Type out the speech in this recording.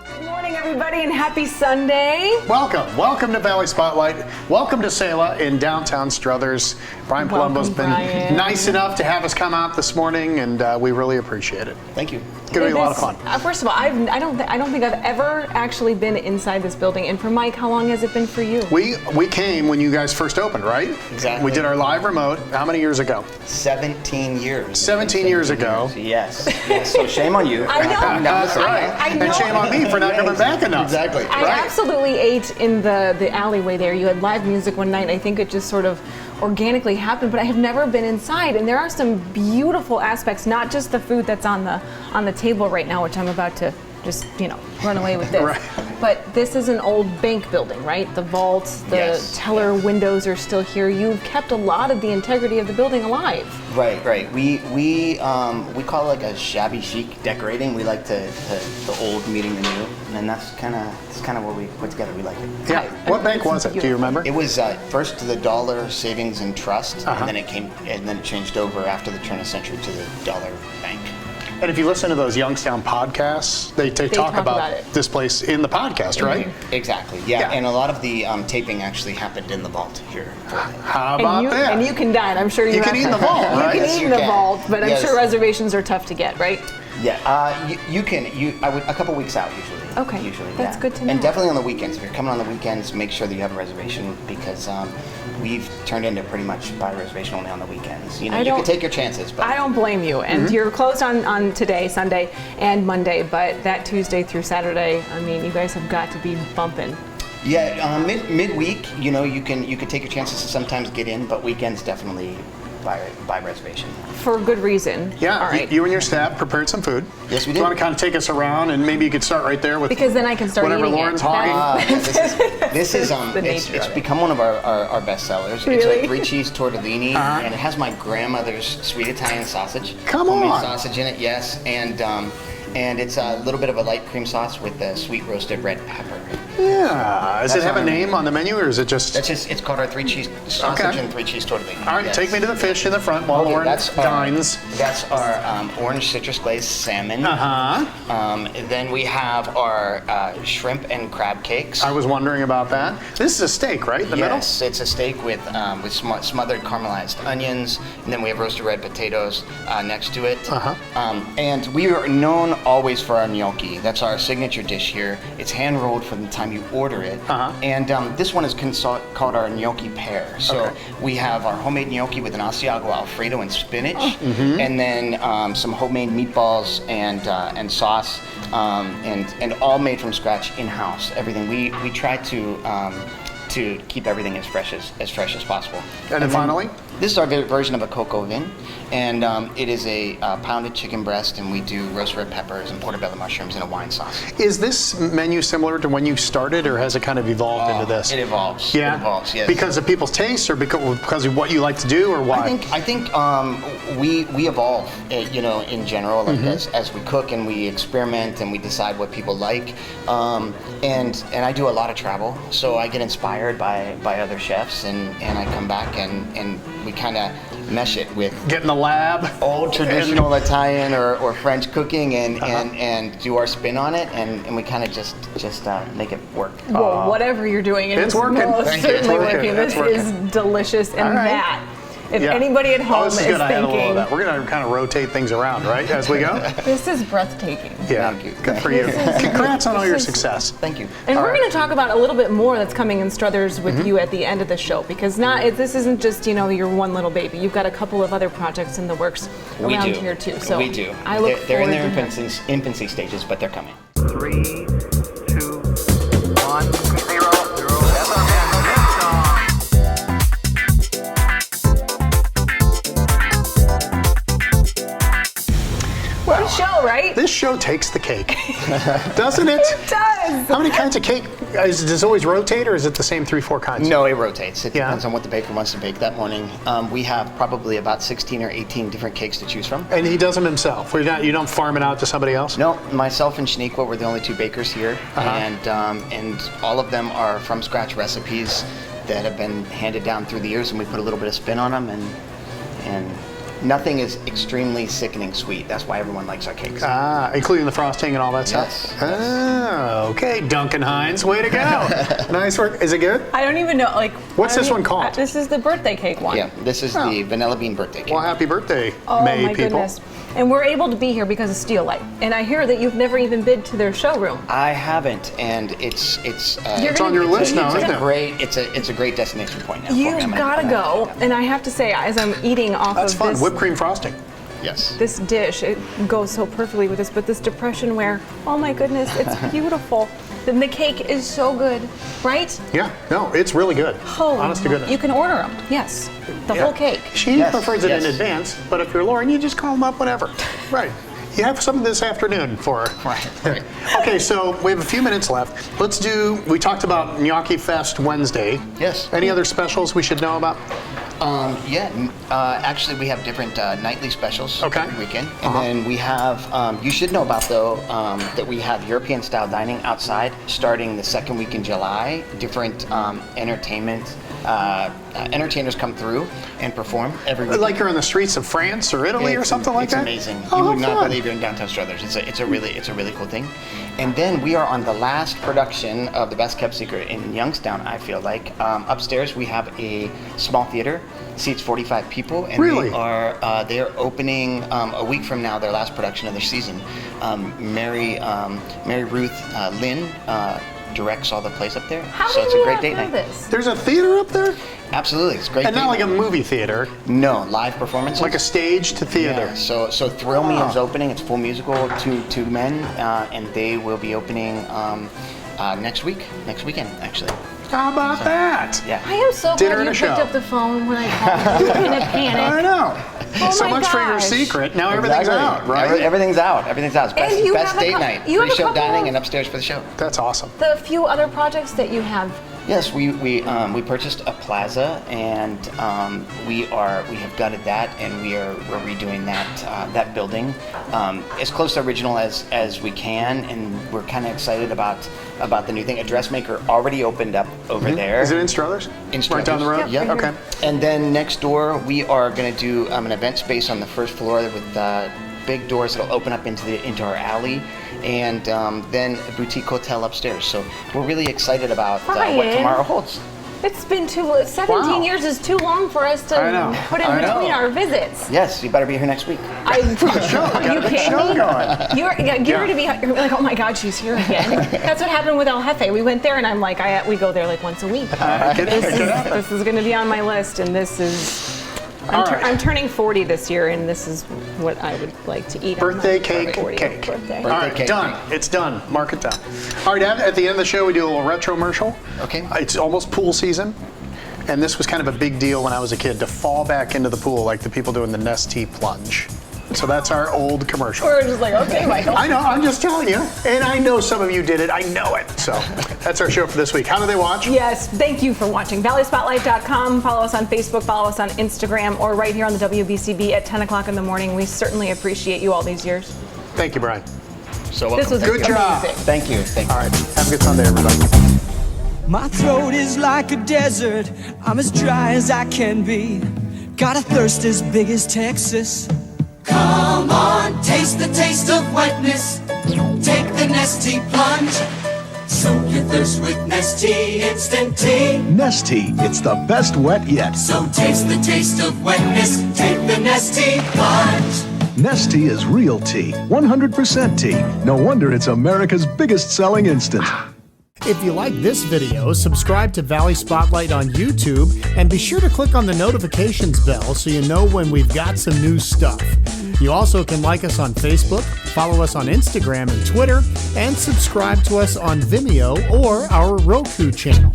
Good morning, everybody, and happy Sunday. Welcome to Valley Spotlight. Welcome to Selah in downtown Struthers. Brian Palumbo's been nice enough to have us come out this morning, and we really appreciate it. Thank you. It's going to be a lot of fun. First of all, I don't think I've ever actually been inside this building. And for Mike, how long has it been for you? We came when you guys first opened, right? Exactly. We did our live remote. How many years ago? 17 years. 17 years ago. Yes. So shame on you. I know. That's right. I know. And shame on me for not coming back enough. Exactly. I absolutely ate in the alleyway there. You had live music one night. I think it just sort of organically happened, but I have never been inside, and there are some beautiful aspects, not just the food that's on the table right now, which I'm about to just run away with this. Right. But this is an old bank building, right? The vaults, the teller windows are still here. You've kept a lot of the integrity of the building alive. Right. We call it like a shabby chic decorating. We like the old meeting the new, and that's kind of what we put together. We like it. Yeah. What bank was it? Do you remember? It was first the Dollar Savings and Trust, and then it changed over after the turn of the century to the Dollar Bank. And if you listen to those Youngstown podcasts, they talk about this place in the podcast, right? Mm-hmm. Exactly. Yeah. And a lot of the taping actually happened in the vault here. How about that? And you can dine. I'm sure you can eat in the vault, right? You can eat in the vault, but I'm sure reservations are tough to get, right? Yeah. You can. I would a couple weeks out usually. Okay. Usually. That's good to know. And definitely on the weekends. If you're coming on the weekends, make sure that you have a reservation because we've turned into pretty much by reservation only on the weekends. You can take your chances. But I don't blame you. And you're closed on today, Sunday, and Monday, but that Tuesday through Saturday, I mean, you guys have got to be bumping. Yeah, midweek, you can take your chances to sometimes get in, but weekends definitely by reservation. For good reason. Yeah, all right. You and your staff prepared some food. Yes, we did. Do you want to kind of take us around, and maybe you could start right there with because then I can start whatever eating Lauren's it. hogging. It's become one of our best sellers. Really? It's a 3-cheese tortellini, and it has my grandmother's sweet Italian sausage. Come on. Homemade sausage in it, yes, and it's a little bit of a light cream sauce with the sweet roasted red pepper. Yeah. Does it have a name on the menu, or is it just? It's called our 3-cheese sausage and 3-cheese tortellini. All right, take me to the fish in the front while Lauren dines. That's our orange citrus glazed salmon. Then we have our shrimp and crab cakes. I was wondering about that. This is a steak, right? The middle? Yes, it's a steak with smothered caramelized onions, and then we have roasted red potatoes next to it. And we are known always for our gnocchi. That's our signature dish here. It's hand rolled from the time you order it. And this one is called our gnocchi pear. So we have our homemade gnocchi with an Asiago Alfredo and spinach, and then some homemade meatballs and sauce, and all made from scratch in-house. Everything we try to keep everything as fresh as possible. And then finally, this is our version of a coco vin, and it is a pounded chicken breast, and we do roasted red peppers and portobello mushrooms in a wine sauce. Is this menu similar to when you started, or has it kind of evolved into this? It evolves. Yeah. It evolves. Yes. Because of people's tastes, or because of what you like to do, or why? I think we evolve, in general, like as we cook and we experiment and we decide what people like, and I do a lot of travel, so I get inspired by other chefs, and I come back and we kind of mesh it with get in the lab, old traditional Italian or French cooking, and do our spin on it, and we kind of just make it work. Well, whatever you're doing, it's working. Certainly working. This is delicious, and that. If anybody at home is thinking, we're going to kind of rotate things around, right, as we go. This is breathtaking. Yeah, Thank you. Good for you. Congrats on all your success. Thank you. And we're going to talk about a little bit more that's coming in Struthers with you at the end of the show, because this isn't just your one little baby. You've got a couple of other projects in the works around here too. So we do. I look they're in forward their to infancy stages, but they're coming. 3, 2, 1, 0. Good show, right? This show takes the cake, doesn't it? It does. How many kinds of cake? Does it always rotate, or is it the same 3-4 kinds? No, it rotates. It depends on what the baker wants to bake that morning. We have probably about 16 or 18 different cakes to choose from. And he does them himself. You don't farm it out to somebody else? No, myself and Shaniqua were the only 2 bakers here, and all of them are from scratch recipes that have been handed down through the years, and we put a little bit of spin on them, and Nothing is extremely sickening sweet. That's why everyone likes our cakes. Including the frosting and all that Yes. stuff? Okay. Duncan Hines, way to go. Nice work. Is it good? I don't even know, like. What's this one called? This is the birthday cake one. Yeah, this is the vanilla bean birthday cake. Well, happy birthday, Oh May my people. goodness. And we're able to be here because of Steelite. And I hear that you've never even been to their showroom. I haven't, and it's It's on your list now, isn't it? It's a great destination point now. for me. You've I'm got to gonna- go. And I have to say, as I'm eating off That's of fun. this, Whipped cream frosting. Yes. this dish, it goes so perfectly with this, but this depression ware, oh my goodness, it's beautiful. Then the cake is so good, right? Yeah. No, it's really good. Oh, Honest to goodness. you can order them, yes. The Yeah. whole cake. She Yes, prefers it in yes. advance, but if you're Lauren, you just call them up whenever. Right. You have some this afternoon for her. Right. Okay, so we have a few minutes left. We talked about Gnocchi Fest Wednesday. Yes. Any other specials we should know about? Actually, we have different nightly specials Okay. every weekend. And then we have, you should know about though, that we have European style dining outside starting the second week in July. Different entertainers come through and perform every weekend. Like you're on the streets of France or Italy or something like that? It's amazing. Oh, You would not fun. believe you're in downtown Struthers. It's a really cool thing. And then we are on the last production of The Best Kept Secret in Youngstown, I feel like. Upstairs we have a small theater, seats 45 people, and Really? they're opening a week from now, their last production of their season. Mary Ruth Lynn directs all the plays up there. How So did it's a we great not date know night. this? There's a theater up there? Absolutely, it's a great And date not like a night. movie theater, No, live performances. like a stage to theater. Yeah, so Thrill Me is opening. It's full musical, two men, and they will be opening next weekend, actually. How about that? Yeah. I am so Dinner glad and you a picked show. up the phone when I called you in a I panic. know. Oh So my much for your gosh. secret. Now everything's out, right? Everything's out. Everything's out. It's And you best have a date cou- night. you have a Pre-show couple dining of- and upstairs for the show. That's awesome. The few other projects that you have. Yes, we purchased a plaza and we have gutted that and we're redoing that building as close to original as we can, and we're kind of excited about the new thing. A dressmaker already opened up over there. Is it in Struthers? In Right down the road? Yep. Yeah. Okay. And then next door, we are going to do an event space on the first floor with big doors that'll open up into our alley, and then a boutique hotel upstairs. So we're really excited about what Brian. tomorrow holds. It's been 17 Wow. years is too long for us to I know. put in I know. between our visits. Yes, you better be here next week. I Got you a big kidding show me? going. You're to be you're like, oh my God, she's here again. That's what happened with El Jefe. We went there, and I'm like, we go there like once a week. This is going to be on my list, and this is. I'm turning 40 this year, and this is what I would like to eat. Birthday on my cake, 40th cake. birthday. All right, cake. done. It's done. Mark it down. All right, at the end of the show, we do a little retro-mercial. Okay. It's almost pool season, and this was kind of a big deal when I was a kid, to fall back into the pool like the people doing the Nestea plunge. So that's our old commercial. We're just like, okay, Michael. I know, I'm just telling you. And I know some of you did it. I know it. So that's our show for this week. How do they watch? Yes, thank you for watching. ValleySpotlight.com. Follow us on Facebook, follow us on Instagram, or right here on the WBCB at 10 o'clock in the morning. We certainly appreciate you all these years. Thank you, Brian. So welcome. This was Good job. amazing. Thank you. All right, have a good Sunday, everybody. My throat is like a desert. I'm as dry as I can be. Got a thirst as big as Texas. Come on, taste the taste of wetness. Take the Nestea plunge. Soak your thirst with Nestea instant tea. Nestea, it's the best wet yet. So taste the taste of wetness. Take the Nestea plunge. Nestea is real tea, 100% tea. No wonder it's America's biggest selling instant. If you like this video, subscribe to Valley Spotlight on YouTube and be sure to click on the notifications bell so you know when we've got some new stuff. You also can like us on Facebook, follow us on Instagram and Twitter, and subscribe to us on Vimeo or our Roku channel.